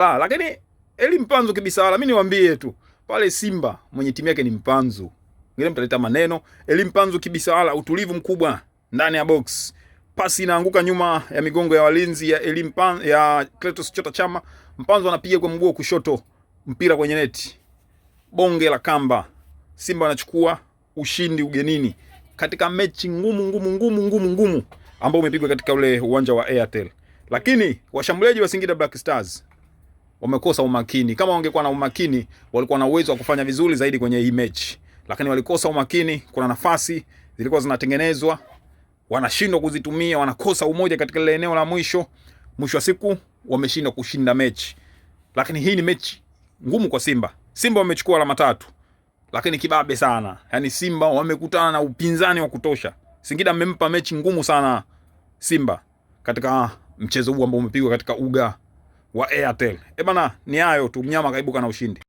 Lakini Eli Mpanzu kibisawala, mimi niwaambie tu pale Simba mwenye timu yake ni Mpanzu. Ngine mtaleta maneno. Eli Mpanzu kibisawala, utulivu mkubwa ndani ya box. Pasi inaanguka nyuma ya migongo ya walinzi ya ya Clatous Chota Chama. Mpanzu anapiga kwa mguu kushoto, mpira kwenye neti. Bonge la kamba. Simba wanachukua ushindi ugenini katika mechi ngumu ambao umepigwa katika ule uwanja wa Airtel. Lakini washambuliaji wa Singida Black Stars wamekosa umakini. Kama wangekuwa na umakini, walikuwa na uwezo wa kufanya vizuri zaidi kwenye hii mechi. Lakini walikosa umakini, kuna nafasi zilikuwa zinatengenezwa, wanashindwa kuzitumia, wanakosa umoja katika ile eneo la mwisho. Mwisho wa siku wameshindwa kushinda mechi. Lakini hii ni mechi ngumu kwa Simba. Simba wamechukua alama 3. Lakini kibabe sana. Yaani Simba wamekutana na upinzani wa kutosha. Singida mmempa mechi ngumu sana Simba katika mchezo huu ambao umepigwa katika uga wa Airtel. Bana, ni hayo tu, mnyama kaibuka na ushindi.